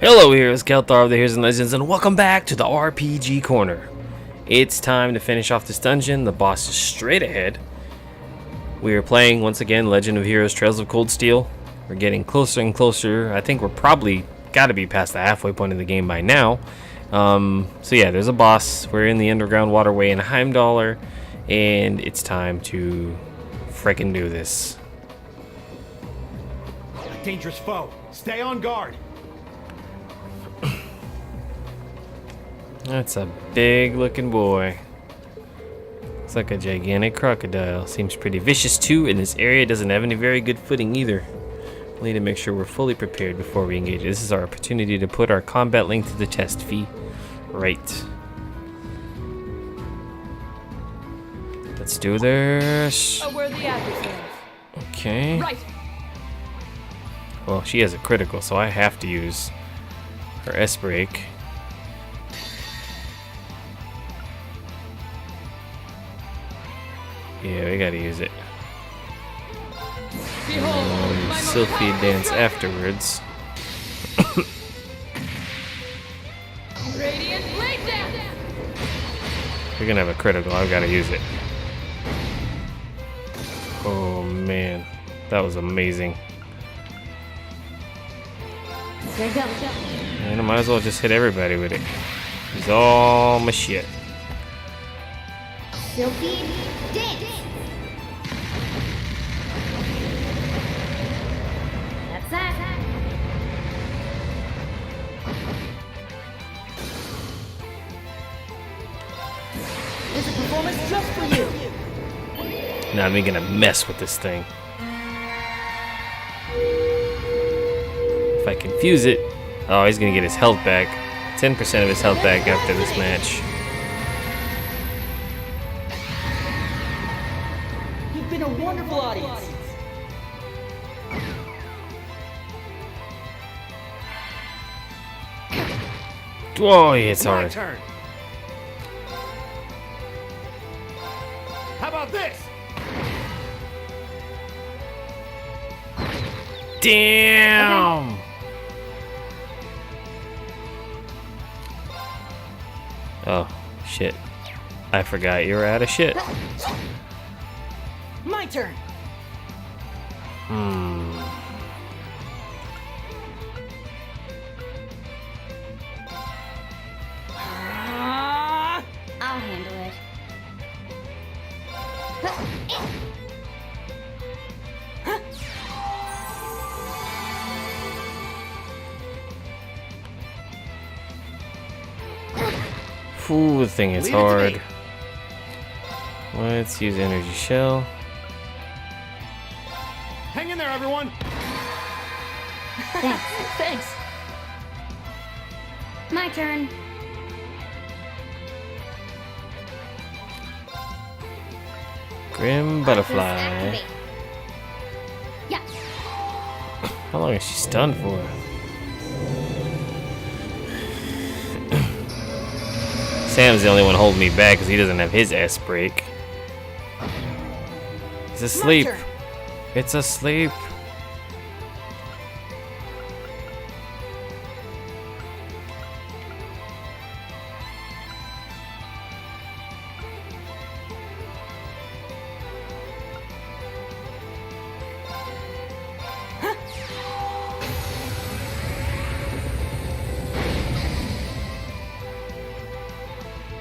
Hello, heroes, Kelthar of the Heroes and Legends, and welcome back to the RPG Corner. It's time to finish off this dungeon. The boss is straight ahead. We are playing, once again, Legend of Heroes Trails of Cold Steel. We're getting closer and closer. I think we're probably got to be past the halfway point of the game by now. So yeah, there's a boss. We're in the underground waterway in Heimdallr, and it's time to frickin' do this. A dangerous foe. Stay on guard. That's a big looking boy. Looks like a gigantic crocodile. Seems pretty vicious too, and this area doesn't have any very good footing either. We need to make sure we're fully prepared before we engage. This is our opportunity to put our combat link to the test. Fee. Right. Let's do this. Oh, where are the adversaries? Okay. Right. Well, she has a critical, so I have to use her S-Break. Yeah, we gotta use it. Behold, my Sylphie dance afterwards. radiant blade dance. We're gonna have a critical. I've gotta use it. Oh man, that was amazing. There you go. And I might as well just hit everybody with it. It's all my shit. Sylphie, dance. That's that. It's a performance just for you. Now I'm gonna mess with this thing. If I confuse it, oh, he's gonna get his health back. 10% of his health back after this match. You've been a wonderful audience. Whoa, he hits My hard. turn. How about this? Damn! Oh, shit. I forgot you were out of shit. My turn. Ah, I'll handle it. Ooh, the thing is Leave it to hard. me. Let's use energy shell. Hang in there, everyone. Thanks. My turn. Grim Arthas butterfly. activate. Yeah. How long is she stunned for? Sam's the only one holding me back because he doesn't have his S break. He's asleep. turn. It's asleep.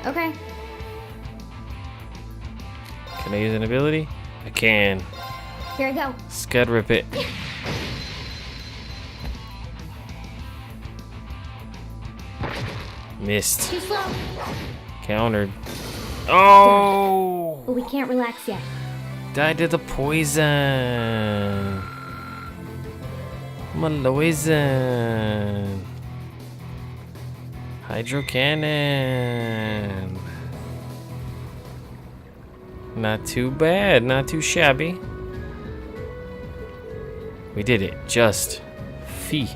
Okay. Can I use an ability? I can. Here I go. Scud rip it. Missed. Too slow. Countered. Oh! But we can't relax yet. Died to the poison. Maloisin. Hydro cannon. Not too bad, not too shabby. We did it. Just Fee.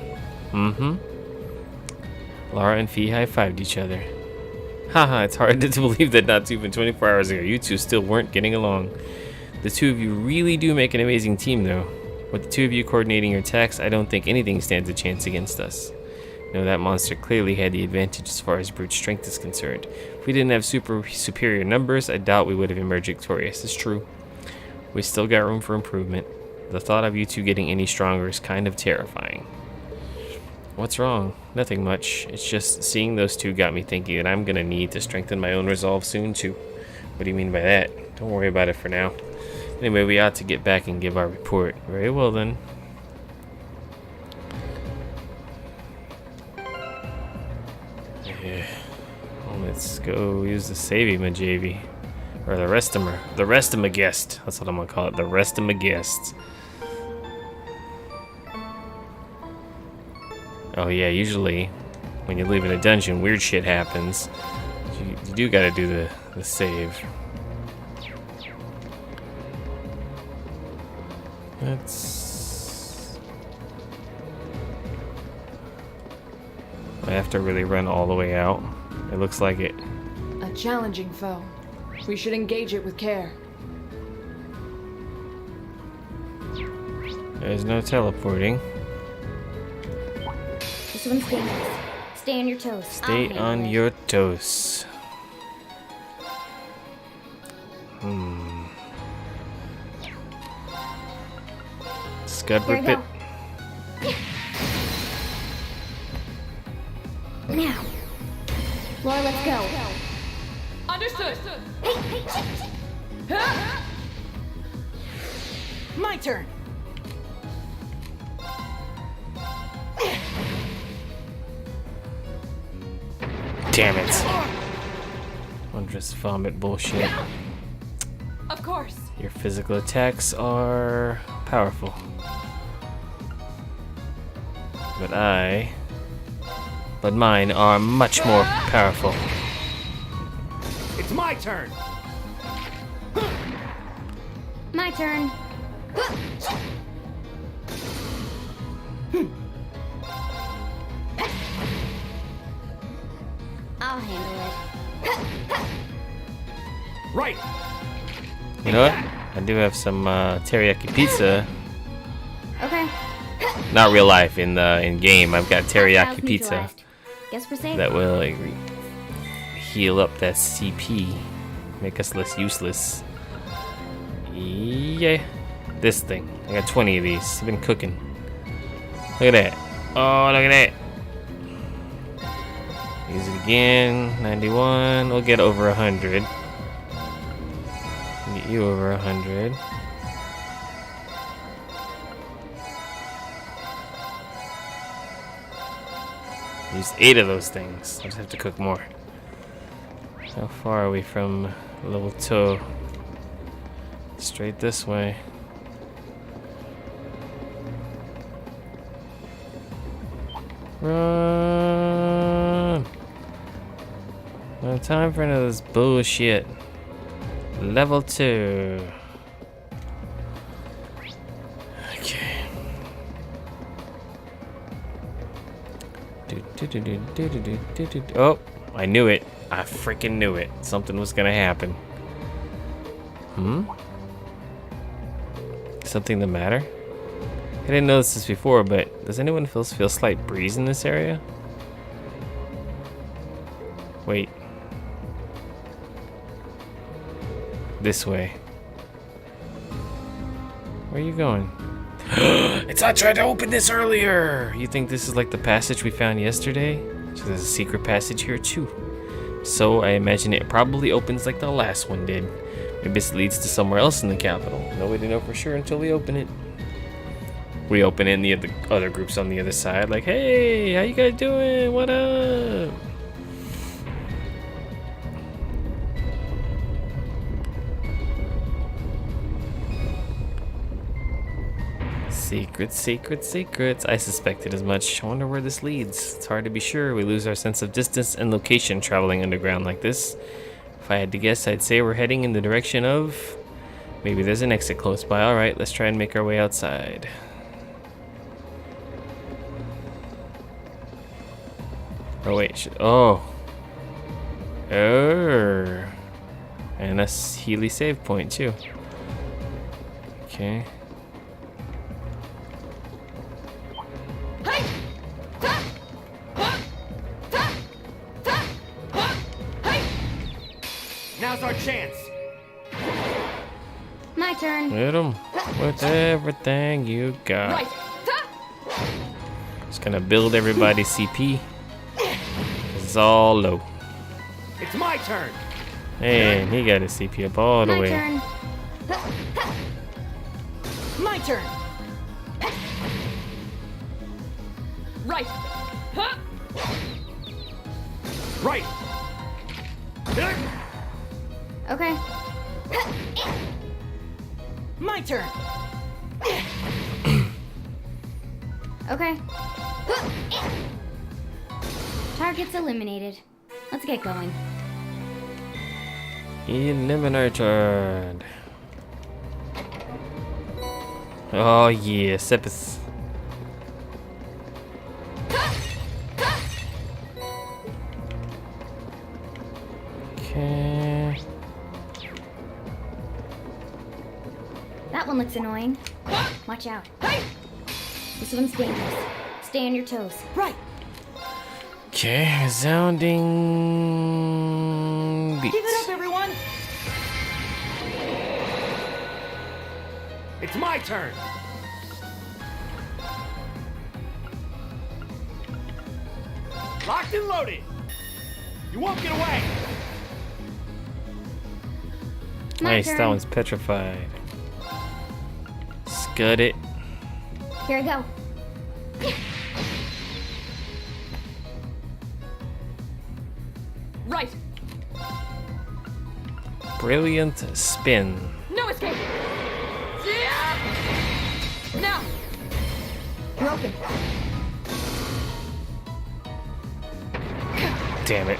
Lara and Fee high-fived each other. Haha, it's hard to believe that not even 24 hours ago, you two still weren't getting along. The two of you really do make an amazing team, though. With the two of you coordinating your attacks, I don't think anything stands a chance against us. No, that monster clearly had the advantage as far as brute strength is concerned. If we didn't have superior numbers, I doubt we would have emerged victorious. It's true. We still got room for improvement. The thought of you two getting any stronger is kind of terrifying. What's wrong? Nothing much. It's just seeing those two got me thinking that I'm gonna need to strengthen my own resolve soon too. What do you mean by that? Don't worry about it for now. Anyway, we ought to get back and give our report. Very well then. Yeah. Well, let's go use the savey majavy. Or the rest of my guest. That's what I'm gonna call it. The rest of my guests. Oh yeah, usually when you live in a dungeon, weird shit happens. You do gotta do the save. I have to really run all the way out. It looks like it. A challenging foe. We should engage it with care. There's no teleporting. This one's dangerous. Stay on your toes. Stay on your toes. Scud Here I rip it. go. Now. Laura, let's go. Understood. My turn. Damn it. Wondrous vomit bullshit. Of course. Your physical attacks are powerful. But mine are much more powerful. It's my turn. My turn. I'll handle it. Right. You know what? I do have some teriyaki pizza. Okay. Not real life, in game. I've got teriyaki Styles pizza neutralized. Guess we're safe. that will like, heal up that CP, make us less useless. Yeah, this thing. I got 20 of these. I've been cooking. Look at that. Oh, look at that. Use it again. 91. We'll get over 100. Get you over 100. Used 8 of those things. I just have to cook more. How far are we from level 2? Straight this way. Run! No time for none of this bullshit. Level 2. Okay. Oh, I knew it. I freaking knew it. Something was gonna happen. Something the matter? I didn't notice this before, but does anyone feel slight breeze in this area? Wait. This way. Where are you going? It's I tried to open this earlier! You think this is like the passage we found yesterday? So there's a secret passage here too. So I imagine it probably opens like the last one did. Maybe this leads to somewhere else in the capital. No way to know for sure until we open it. We open it and the other groups on the other side like, hey, how you guys doing? What up? Secrets, secrets, secrets. I suspected as much. I wonder where this leads. It's hard to be sure. We lose our sense of distance and location traveling underground like this. If I had to guess, I'd say we're heading in the direction of... Maybe there's an exit close by. Alright, let's try and make our way outside. Oh, wait. Oh. And a Healy save point, too. Okay. turn. Hit him with everything you got. Right. Ha! Just gonna build everybody's CP. It's all low. It's my turn. And he got his CP up all the My way. turn. My turn. Right. Ha! Right. Okay. My turn. Okay. Targets eliminated. Let's get going. Eliminated. Oh yeah, Sepis. Okay. That one looks annoying. Watch out. This one's dangerous. Stay on your toes. Right. Okay, resounding beats. Keep it up, everyone. It's my turn. Locked and loaded. You won't get away. My Nice, that turn. one's petrified. Scud it. Here I go. Right. Brilliant spin. No escape. Yeah! Now. Broken. Damn it.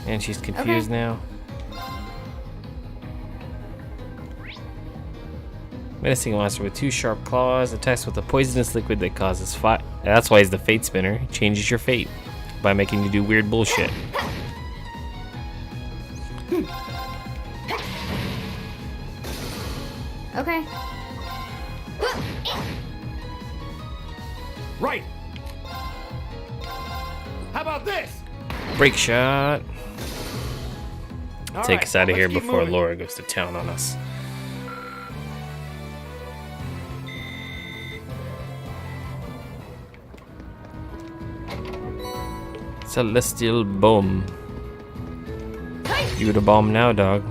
And she's confused Okay. now. Menacing monster with 2 sharp claws attacks with a poisonous liquid that causes fire. That's why he's the fate spinner. He changes your fate by making you do weird bullshit. Okay. Right. How about this? Break shot. All Take right, us out of let's here keep before moving. Laura goes to town on us. Celestial bomb. You the bomb now, dog.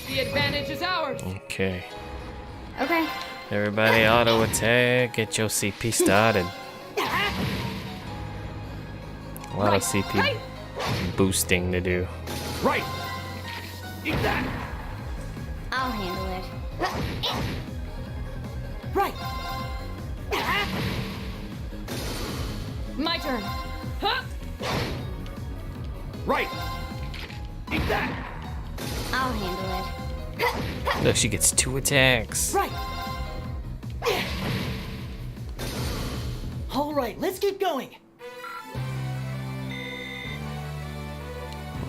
The advantage is ours. Okay. Okay. Everybody auto attack. Get your CP started. A lot of CP boosting to do. Right. Eat that. I'll handle it. Right. My turn. Ha! Right. Eat that. I'll handle it. Look, she gets 2 attacks. Right. All right, let's keep going.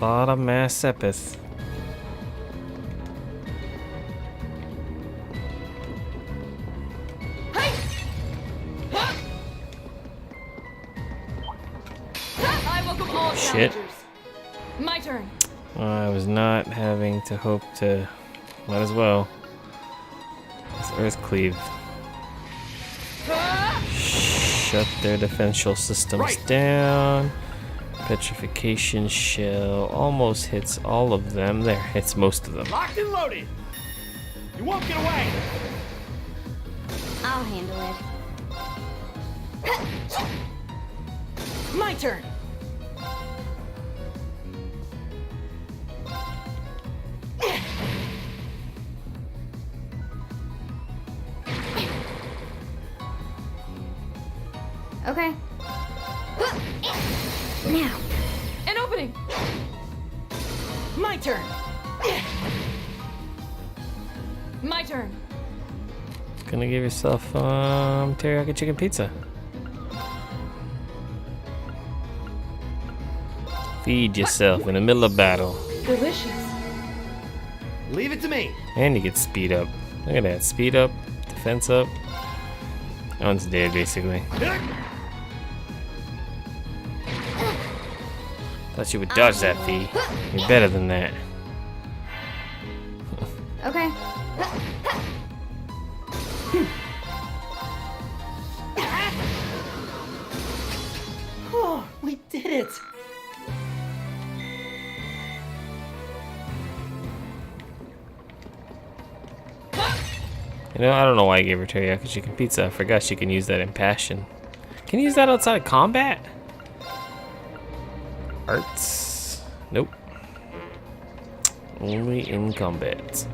A lot of mass epith. I welcome all Shit. challengers. My turn. I was not having to hope to. Might as well. This Earth Cleave. Shut their defensial systems Right. down. Petrification shell almost hits all of them. There, hits most of them. Locked and loaded. You won't get away. I'll handle it. My turn. Okay. Now. An opening. My turn. My turn. Gonna give yourself teriyaki chicken pizza. Feed yourself in the middle of battle. Delicious. Leave it to me. And you get speed up. Look at that. Speed up, defense up. That one's dead, basically. Thought you would dodge that, Fee. You're better than that. Okay. Oh, we did it! You know, I don't know why I gave her teriyaki chicken pizza. I forgot she can use that in passion. Can you use that outside of combat? Arts? Nope. Only in combat.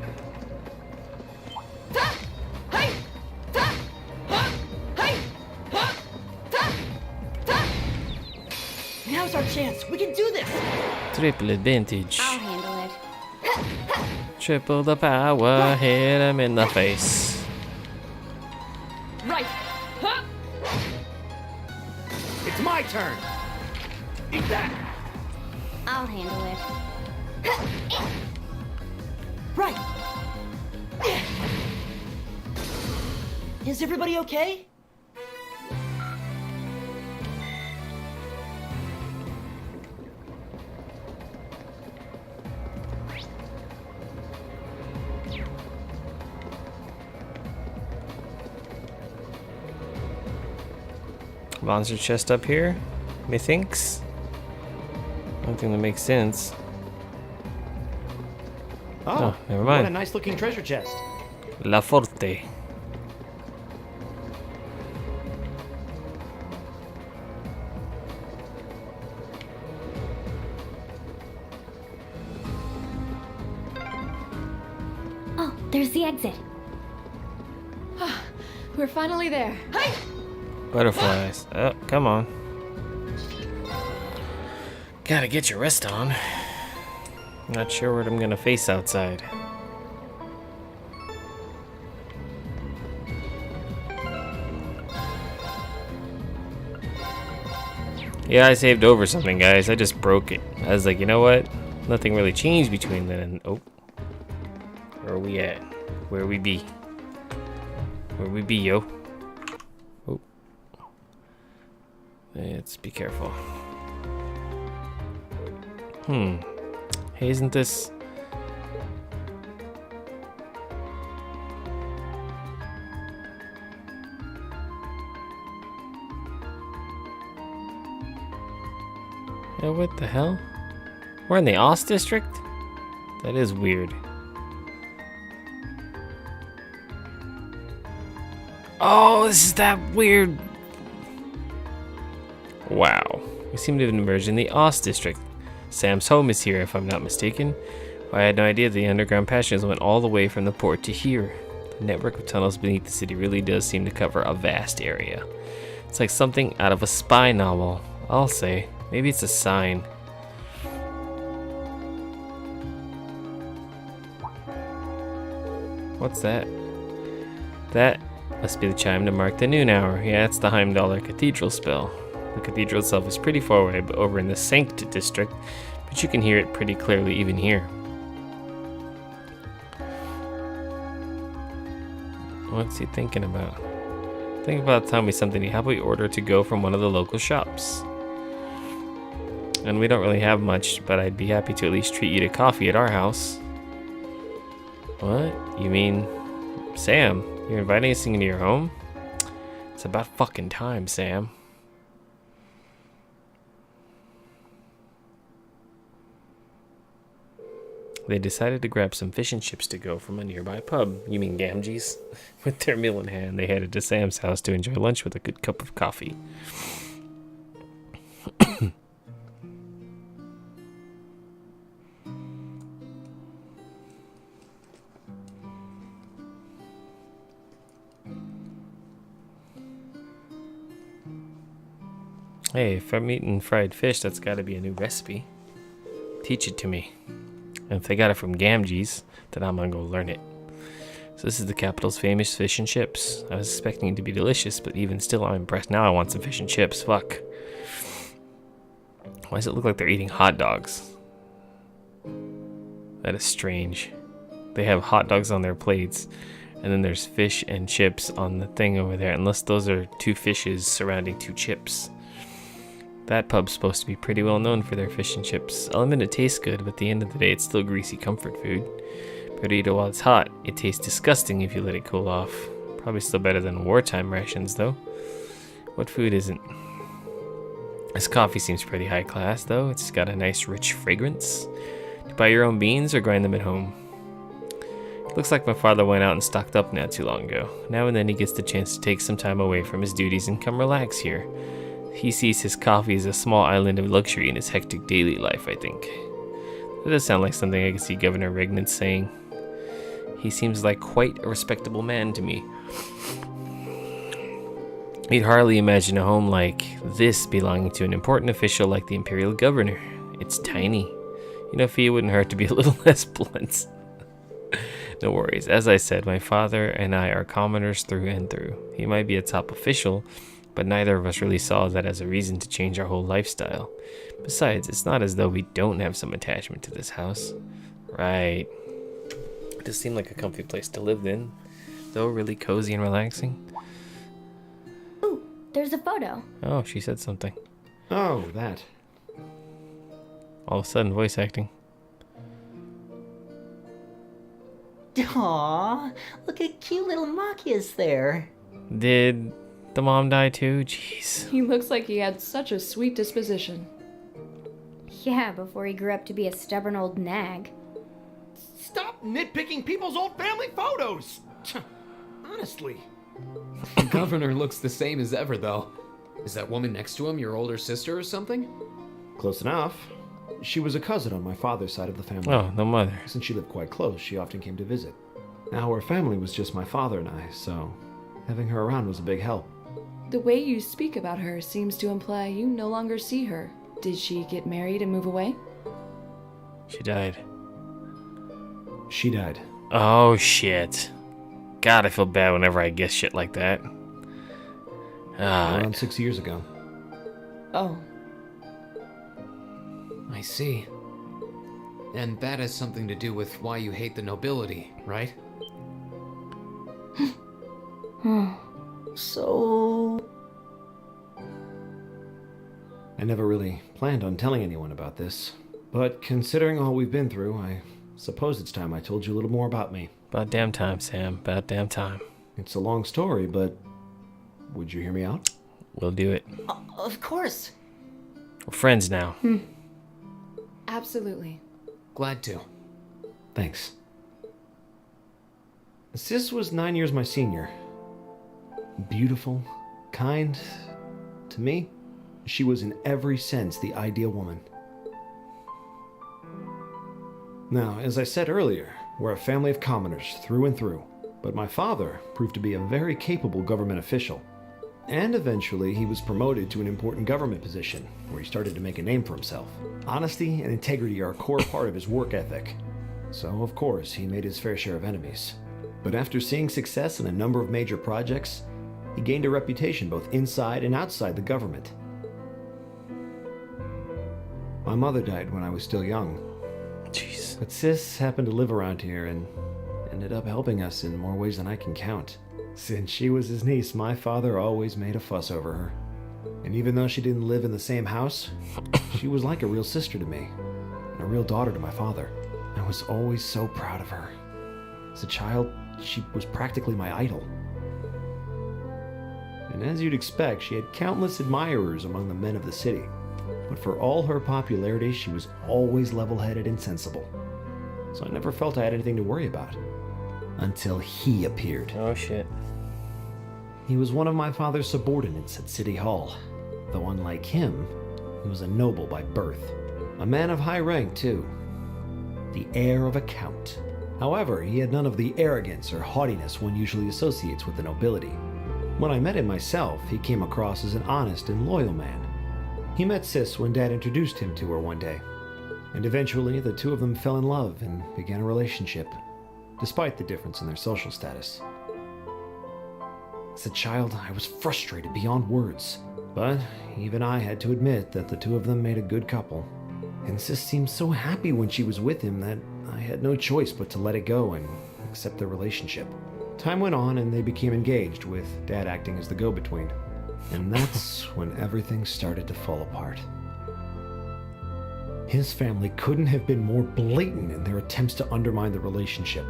Now's our chance. We can do this. Triple advantage. I'll handle it. Triple the power. Hit him in the face. Right. Huh? It's my turn. Eat that. I'll handle it. Right. Is everybody okay? Monster chest up here, methinks. One thing that makes sense. Oh, never mind. What a nice looking treasure chest. La Forte. Oh, there's the exit. We're finally there. Butterflies. Oh, come on. Gotta get your rest on. Not sure what I'm gonna face outside. Yeah, I saved over something, guys. I just broke it. I was like, you know what? Nothing really changed between then and... Oh. Where are we at? Where we be? Where we be, yo? Oh. Let's be careful. Hey, isn't this... Yeah, what the hell? We're in the Ost district? That is weird. Oh, this is that weird... Wow. We seem to have emerged in the Ost district. Sam's home is here, if I'm not mistaken. I had no idea the underground passages went all the way from the port to here. The network of tunnels beneath the city really does seem to cover a vast area. It's like something out of a spy novel, I'll say. Maybe it's a sign. What's that? That must be the chime to mark the noon hour. Yeah, it's the Heimdaller Cathedral spell. The cathedral itself is pretty far away, but over in the Sankt district, but you can hear it pretty clearly even here. What's he thinking about? Think about telling me something. How about we order to go from one of the local shops? And we don't really have much, but I'd be happy to at least treat you to coffee at our house. What? You mean Sam? You're inviting us into your home? It's about fucking time, Sam. They decided to grab some fish and chips to go from a nearby pub. You mean Gamgee's? With their meal in hand, they headed to Sam's house to enjoy lunch with a good cup of coffee. Hey, if I'm eating fried fish, that's gotta be a new recipe. Teach it to me. And if they got it from Gamgee's, then I'm gonna go learn it. So this is the capital's famous fish and chips. I was expecting it to be delicious, but even still, I'm impressed. Now I want some fish and chips. Fuck. Why does it look like they're eating hot dogs? That is strange. They have hot dogs on their plates, And then there's fish and chips on the thing over there, unless those are two fishes surrounding two chips. That pub's supposed to be pretty well known for their fish and chips. I'll admit it tastes good, but at the end of the day, it's still greasy comfort food. Better eat it while it's hot. It tastes disgusting if you let it cool off. Probably still better than wartime rations, though. What food isn't? This coffee seems pretty high class, though. It's got a nice rich fragrance. Do you buy your own beans or grind them at home? Looks like my father went out and stocked up not too long ago. Now and then he gets the chance to take some time away from his duties and come relax here. He sees his coffee as a small island of luxury in his hectic daily life, I think. That does sound like something I could see Governor Regnitz saying. He seems like quite a respectable man to me. You'd hardly imagine a home like this belonging to an important official like the Imperial Governor. It's tiny. You know, Fia wouldn't hurt to be a little less blunt. No worries. As I said, my father and I are commoners through and through. He might be a top official, but neither of us really saw that as a reason to change our whole lifestyle. Besides, it's not as though we don't have some attachment to this house. Right. It does seem like a comfy place to live in, though really cozy and relaxing. Ooh, there's a photo. Oh, she said something. Oh, that. All of a sudden, voice acting. Aww, look at cute little Machias there. Did the mom die too? Jeez. He looks like he had such a sweet disposition. Yeah, before he grew up to be a stubborn old nag. Stop nitpicking people's old family photos! Honestly. The governor looks the same as ever, though. Is that woman next to him your older sister or something? Close enough. She was a cousin on my father's side of the family. Oh, the mother. Since she lived quite close, she often came to visit. Now her family was just my father and I, so having her around was a big help. The way you speak about her seems to imply you no longer see her. Did she get married and move away? She died. She died. Oh, shit. God, I feel bad whenever I guess shit like that. Around 6 years ago. Oh. I see. And that has something to do with why you hate the nobility, right? So... I never really planned on telling anyone about this, but considering all we've been through, I suppose it's time I told you a little more about me. About damn time, Sam. About damn time. It's a long story, but would you hear me out? We'll do it. Of course. We're friends now. Absolutely. Glad to. Thanks. Sis was 9 years my senior. Beautiful, kind. To me, she was in every sense the ideal woman. Now, as I said earlier, we're a family of commoners through and through, but my father proved to be a very capable government official. And eventually, he was promoted to an important government position, where he started to make a name for himself. Honesty and integrity are a core part of his work ethic. So, of course, he made his fair share of enemies. But after seeing success in a number of major projects, he gained a reputation both inside and outside the government. My mother died when I was still young. Jeez. But Sis happened to live around here and ended up helping us in more ways than I can count. Since she was his niece, my father always made a fuss over her. And even though she didn't live in the same house, she was like a real sister to me, and a real daughter to my father. I was always so proud of her. As a child, she was practically my idol. And as you'd expect, she had countless admirers among the men of the city. But for all her popularity, she was always level-headed and sensible. So I never felt I had anything to worry about. Until he appeared. Oh, shit. He was one of my father's subordinates at City Hall. Though unlike him, he was a noble by birth. A man of high rank, too. The heir of a count. However, he had none of the arrogance or haughtiness one usually associates with the nobility. When I met him myself, he came across as an honest and loyal man. He met Sis when Dad introduced him to her one day. And eventually, the two of them fell in love and began a relationship, despite the difference in their social status. As a child, I was frustrated beyond words, but even I had to admit that the two of them made a good couple. And Sis seemed so happy when she was with him that I had no choice but to let it go and accept their relationship. Time went on and they became engaged, with Dad acting as the go-between. And that's when everything started to fall apart. His family couldn't have been more blatant in their attempts to undermine the relationship.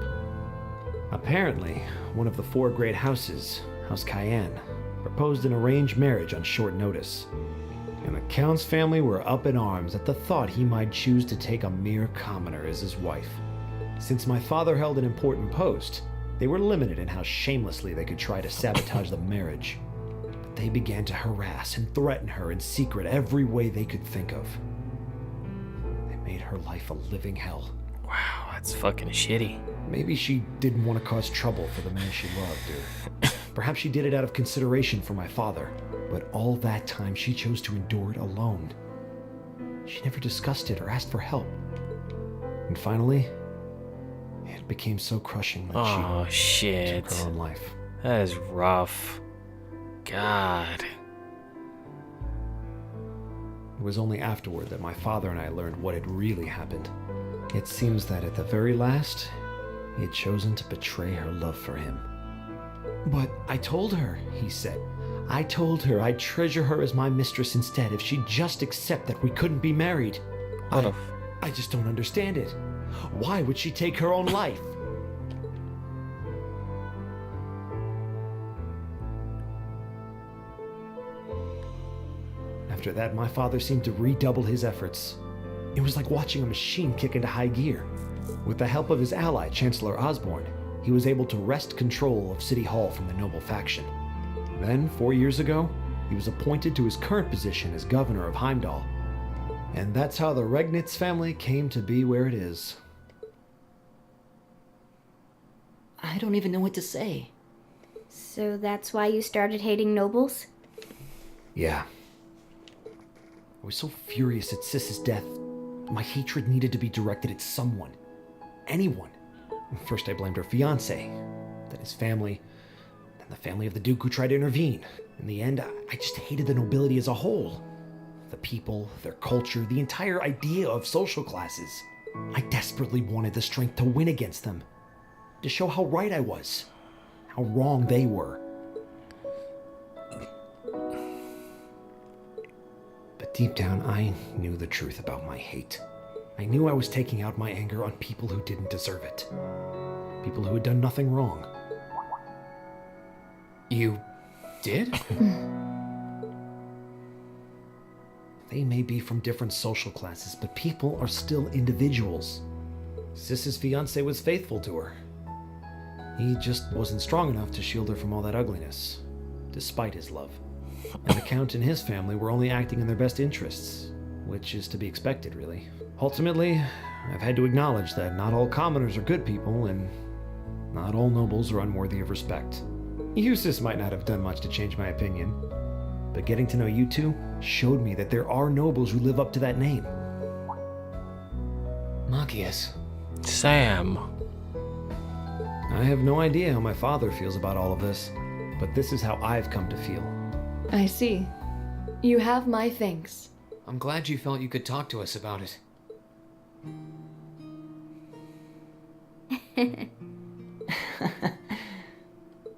Apparently, one of the 4 great houses, House Cayenne, proposed an arranged marriage on short notice. And the Count's family were up in arms at the thought he might choose to take a mere commoner as his wife. Since my father held an important post, they were limited in how shamelessly they could try to sabotage the marriage. But they began to harass and threaten her in secret every way they could think of. They made her life a living hell. Wow, that's fucking shitty. Maybe she didn't want to cause trouble for the man she loved, or perhaps she did it out of consideration for my father. But all that time, she chose to endure it alone. She never discussed it or asked for help. And finally, it became so crushing that she took her own life. That is rough. God. It was only afterward that my father and I learned what had really happened. It seems that at the very last, he had chosen to betray her love for him. But I told her, he said. I told her I'd treasure her as my mistress instead if she'd just accept that we couldn't be married. I just don't understand it. Why would she take her own life? After that, my father seemed to redouble his efforts. It was like watching a machine kick into high gear. With the help of his ally, Chancellor Osborne, he was able to wrest control of City Hall from the noble faction. Then, 4 years ago, he was appointed to his current position as governor of Heimdall. And that's how the Regnitz family came to be where it is. I don't even know what to say. So that's why you started hating nobles? Yeah. I was so furious at Sis's death. My hatred needed to be directed at someone. Anyone. First I blamed her fiancé, then his family, then the family of the Duke who tried to intervene. In the end, I just hated the nobility as a whole. The people, their culture, the entire idea of social classes. I desperately wanted the strength to win against them. To show how right I was. How wrong they were. But deep down, I knew the truth about my hate. I knew I was taking out my anger on people who didn't deserve it. People who had done nothing wrong. You did? They may be from different social classes, but people are still individuals. Sis's fiancé was faithful to her. He just wasn't strong enough to shield her from all that ugliness, despite his love. And the Count and his family were only acting in their best interests, which is to be expected, really. Ultimately, I've had to acknowledge that not all commoners are good people, and not all nobles are unworthy of respect. Eustace might not have done much to change my opinion, but getting to know you two showed me that there are nobles who live up to that name. Machias. Sam. I have no idea how my father feels about all of this, but this is how I've come to feel. I see. You have my thanks. I'm glad you felt you could talk to us about it.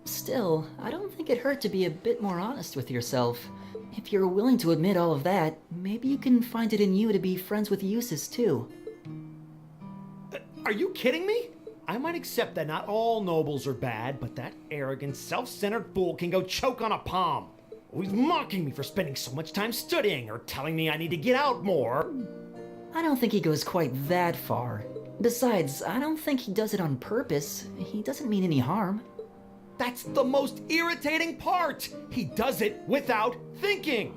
Still, I don't think it hurt to be a bit more honest with yourself. If you're willing to admit all of that, maybe you can find it in you to be friends with Eustace too. Are you kidding me? I might accept that not all nobles are bad, but that arrogant, self-centered fool can go choke on a palm. Always mocking me for spending so much time studying or telling me I need to get out more. I don't think he goes quite that far. Besides, I don't think he does it on purpose. He doesn't mean any harm. That's the most irritating part. He does it without thinking.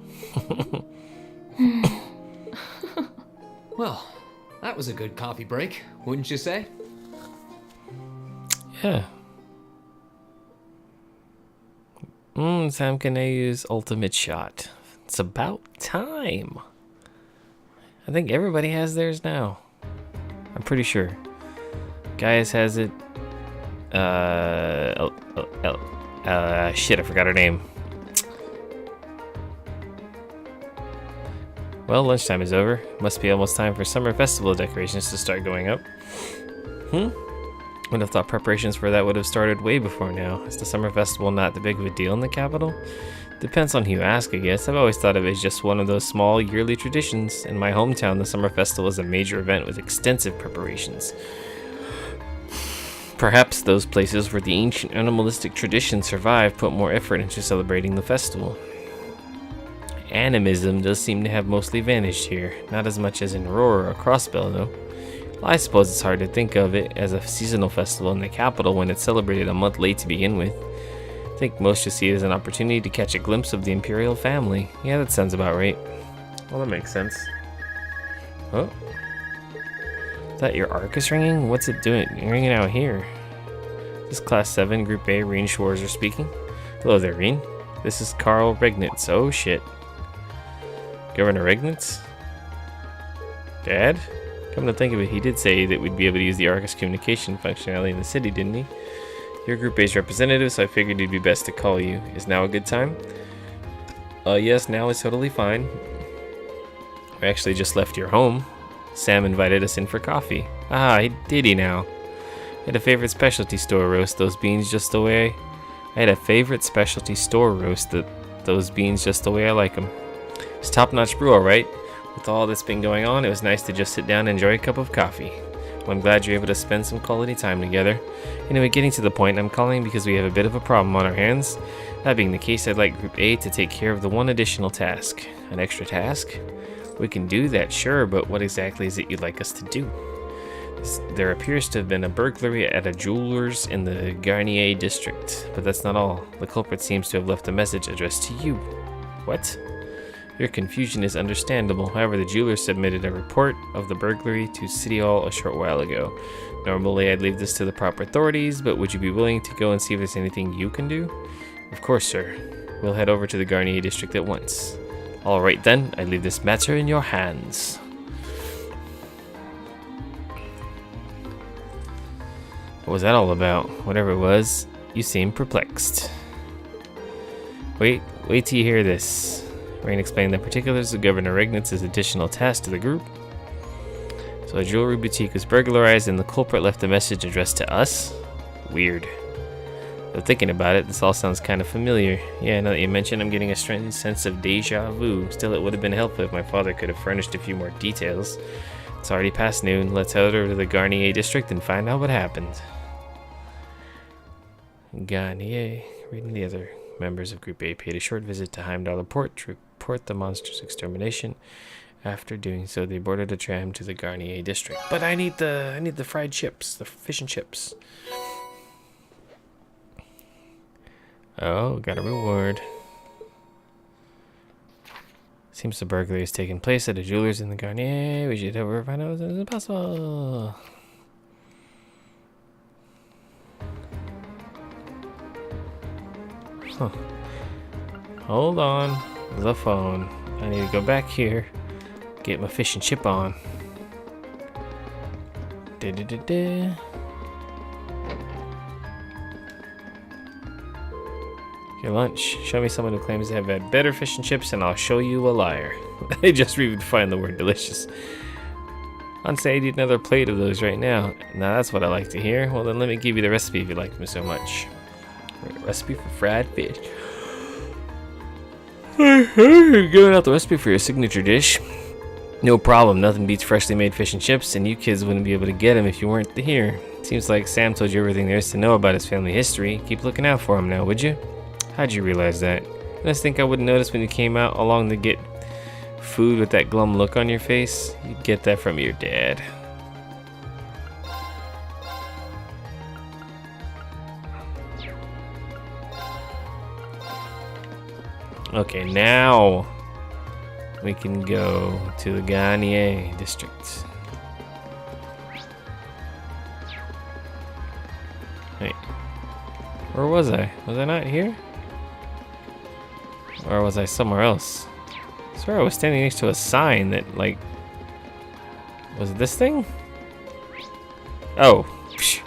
Well, that was a good coffee break, wouldn't you say? Yeah. Sam Kaneu's ultimate shot. It's about time. I think everybody has theirs now. I'm pretty sure. Gaius has it. Shit, I forgot her name. Well, lunchtime is over. Must be almost time for summer festival decorations to start going up. Would have thought preparations for that would have started way before now. Is the summer festival not that big of a deal in the capital? Depends on who you ask, I guess. I've always thought of it as just one of those small yearly traditions. In my hometown, the summer festival is a major event with extensive preparations. Perhaps those places where the ancient animalistic traditions survive put more effort into celebrating the festival. Animism does seem to have mostly vanished here. Not as much as in Aurora or Crossbell, though. Well, I suppose it's hard to think of it as a seasonal festival in the capital when it's celebrated a month late to begin with. I think most just see it as an opportunity to catch a glimpse of the Imperial family. Yeah, that sounds about right. Well, that makes sense. Oh. Is that your Arcus ringing? What's it doing? You're ringing out here. This is Class 7, Group A, Reen Schwarzer speaking. Hello there, Reen. This is Carl Regnitz. Oh, shit. Governor Regnitz? Dad? Come to think of it, he did say that we'd be able to use the Arcus communication functionality in the city, didn't he? You're Group A's representative, so I figured it'd be best to call you. Is now a good time? Yes, now is totally fine. We actually just left your home. Sam invited us in for coffee. Ah, did he now? I had a favorite specialty store roast those beans just the way I had a favorite specialty store roast those beans just the way I like them. It's top-notch brew, alright. With all that's been going on, it was nice to just sit down and enjoy a cup of coffee. Well, I'm glad you're able to spend some quality time together. Anyway, getting to the point, I'm calling because we have a bit of a problem on our hands. That being the case, I'd like Group A to take care of the one additional task. An extra task? We can do that, sure, but what exactly is it you'd like us to do? There appears to have been a burglary at a jeweler's in the Garnier district, but that's not all. The culprit seems to have left a message addressed to you. What? Your confusion is understandable. However, the jeweler submitted a report of the burglary to City Hall a short while ago. Normally, I'd leave this to the proper authorities, but would you be willing to go and see if there's anything you can do? Of course, sir. We'll head over to the Garnier district at once. Alright then, I leave this matter in your hands. What was that all about? Whatever it was, you seem perplexed. Wait till you hear this. Rain explained the particulars of Governor Regnitz's additional task to the group. So a jewelry boutique was burglarized and the culprit left a message addressed to us? Weird. But thinking about it, this all sounds kind of familiar. Yeah, now that you mention, I'm getting a strange sense of deja vu. Still, it would have been helpful if my father could have furnished a few more details. It's already past noon. Let's head over to the Garnier district and find out what happened. Garnier. Reading the other members of Group A paid a short visit to Heimdall Port to report the monster's extermination. After doing so, they boarded a tram to the Garnier district. But I need the fried chips, the fish and chips. Oh, got a reward. Seems the burglary has taken place at a jeweler's in the Garnier. We should ever find out as soon as possible. Huh. Hold on. The phone. I need to go back here. Get my fish and chip on. Your lunch. Show me someone who claims to have had better fish and chips and I'll show you a liar. I just redefined the word delicious. I'd say I need another plate of those right now. Now that's what I like to hear. Well then let me give you the recipe if you like them so much. Recipe for fried fish. Giving out the recipe for your signature dish. No problem, nothing beats freshly made fish and chips, and you kids wouldn't be able to get them if you weren't here. Seems like Sam told you everything there is to know about his family history. Keep looking out for him now, would you? How'd you realize that? You just think I wouldn't notice when you came out along to get food with that glum look on your face? You'd get that from your dad. Okay, now we can go to the Garnier district. Wait, where was I? Was I not here? Or was I somewhere else? I swear I was standing next to a sign that, like, was it this thing? Oh, psh,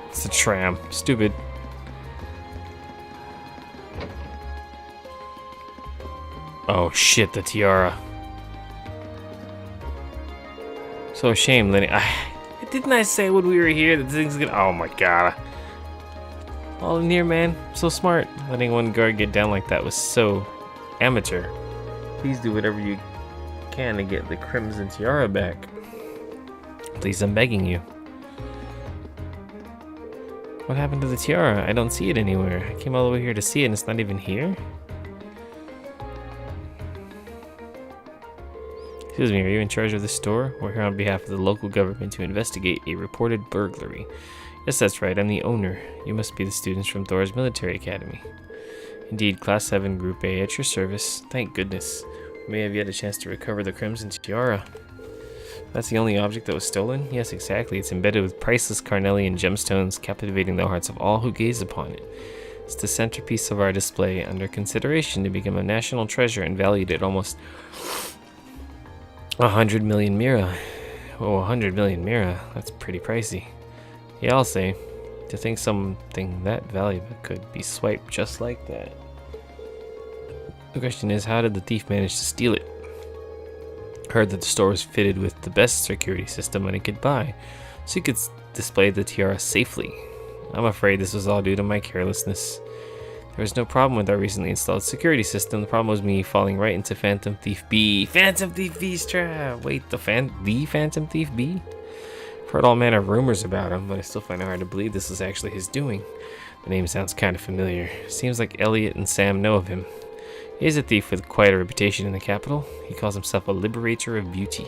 it's a tram. Stupid. Oh shit, the tiara. So ashamed, Lenny. I Didn't I say when we were here that things gonna? Oh my god! All in here, man. So smart. Letting one guard get down like that was so amateur. Please do whatever you can to get the Crimson Tiara back. Please, I'm begging you. What happened to the tiara? I don't see it anywhere. I came all the way here to see it and it's not even here? Excuse me, are you in charge of the store? We're here on behalf of the local government to investigate a reported burglary. Yes, that's right, I'm the owner. You must be the students from Thor's Military Academy. Indeed, Class 7, Group A, at your service. Thank goodness. We may have yet a chance to recover the Crimson Tiara. That's the only object that was stolen? Yes, exactly. It's embedded with priceless carnelian gemstones, captivating the hearts of all who gaze upon it. It's the centerpiece of our display, under consideration to become a national treasure and valued at almost 100 million mira. Oh, 100 million mira. That's pretty pricey. Yeah, I'll say. To think something that valuable could be swiped just like that. The question is, how did the thief manage to steal it? Heard that the store was fitted with the best security system money could buy, so you could display the tiara safely. I'm afraid this was all due to my carelessness. There was no problem with our recently installed security system. The problem was me falling right into Phantom Thief B. Phantom Thief B's trap! Wait, the Phantom Thief B? I've heard all manner of rumors about him, but I still find it hard to believe this was actually his doing. The name sounds kind of familiar. Seems like Elliot and Sam know of him. He is a thief with quite a reputation in the capital. He calls himself a liberator of beauty,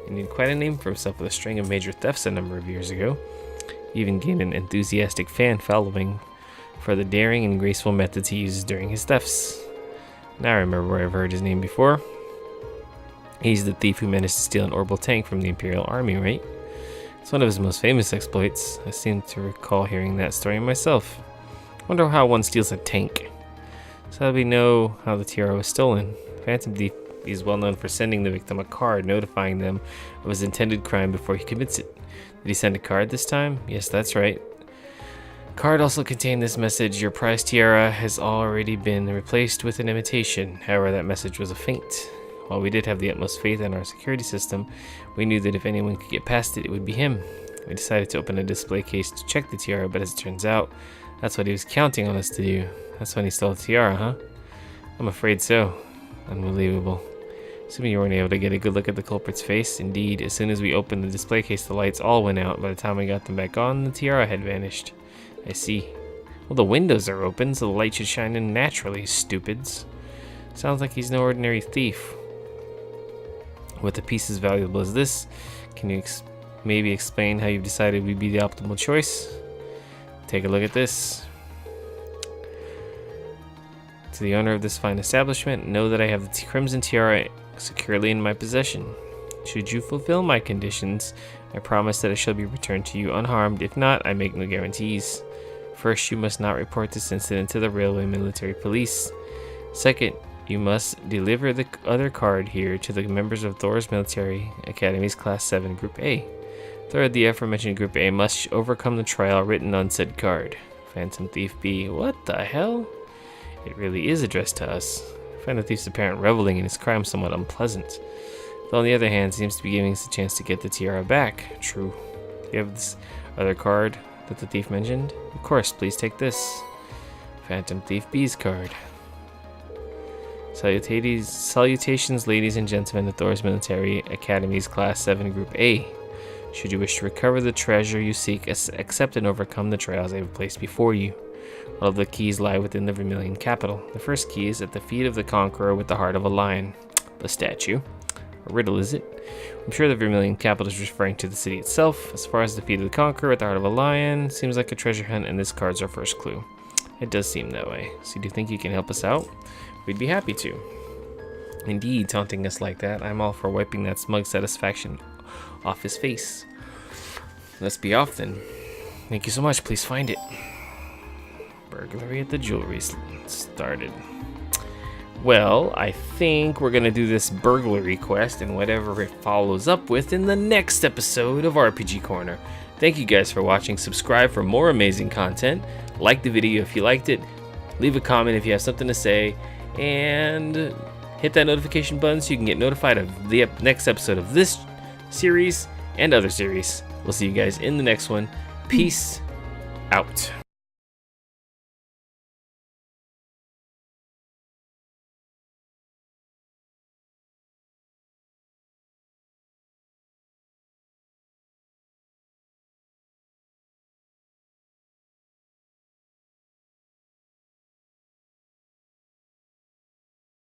and he had quite a name for himself with a string of major thefts a number of years ago. He even gained an enthusiastic fan following for the daring and graceful methods he uses during his thefts. Now I remember where I've heard his name before. He's the thief who managed to steal an orbital tank from the Imperial Army, right? It's one of his most famous exploits. I seem to recall hearing that story myself. Wonder how one steals a tank. So that we know how the tiara was stolen. Phantom Thief is well known for sending the victim a card notifying them of his intended crime before he commits it. Did he send a card this time? Yes, that's right. The card also contained this message: your prized tiara has already been replaced with an imitation. However, that message was a feint. While we did have the utmost faith in our security system, we knew that if anyone could get past it, it would be him. We decided to open a display case to check the tiara, but as it turns out, that's what he was counting on us to do. That's when he stole the tiara, huh? I'm afraid so. Unbelievable. Assuming you weren't able to get a good look at the culprit's face. Indeed, as soon as we opened the display case, the lights all went out. By the time we got them back on, the tiara had vanished. I see. Well, the windows are open, so the light should shine in naturally, stupids. Sounds like he's no ordinary thief. With a piece as valuable as this, can you maybe explain how you've decided we'd be the optimal choice? Take a look at this. To the owner of this fine establishment, know that I have the Crimson Tiara securely in my possession. Should you fulfill my conditions, I promise that it shall be returned to you unharmed. If not, I make no guarantees. First, you must not report this incident to the Railway Military Police. Second, you must deliver the other card here to the members of Thor's Military Academy's Class 7 Group A. Third, the aforementioned Group A must overcome the trial written on said card. Phantom Thief B. What the hell? It really is addressed to us. Phantom Thief's apparent reveling in his crime somewhat unpleasant. Though on the other hand, seems to be giving us a chance to get the tiara back. True. Do you have this other card that the thief mentioned? Of course, please take this. Phantom Thief B's card. Salutations, ladies and gentlemen of Thor's Military Academy's Class 7 Group A. Should you wish to recover the treasure you seek, accept and overcome the trials I have placed before you. All of the keys lie within the Vermilion capital. The first key is at the feet of the conqueror with the heart of a lion. The statue. A riddle, is it? I'm sure the Vermilion capital is referring to the city itself. As far as the feet of the conqueror with the heart of a lion, seems like a treasure hunt, and this card's our first clue. It does seem that way. So do you think you can help us out? We'd be happy to. Indeed, taunting us like that, I'm all for wiping that smug satisfaction off his face. Let's be off then. Thank you so much. Please find it. Burglary at the jewelry started. Well, I think we're gonna do this burglary quest and whatever it follows up with in the next episode of RPG Corner. Thank you guys for watching. Subscribe for more amazing content. Like the video if you liked it. Leave a comment if you have something to say. And hit that notification button so you can get notified of the next episode of this series and other series. We'll see you guys in the next one. Peace out.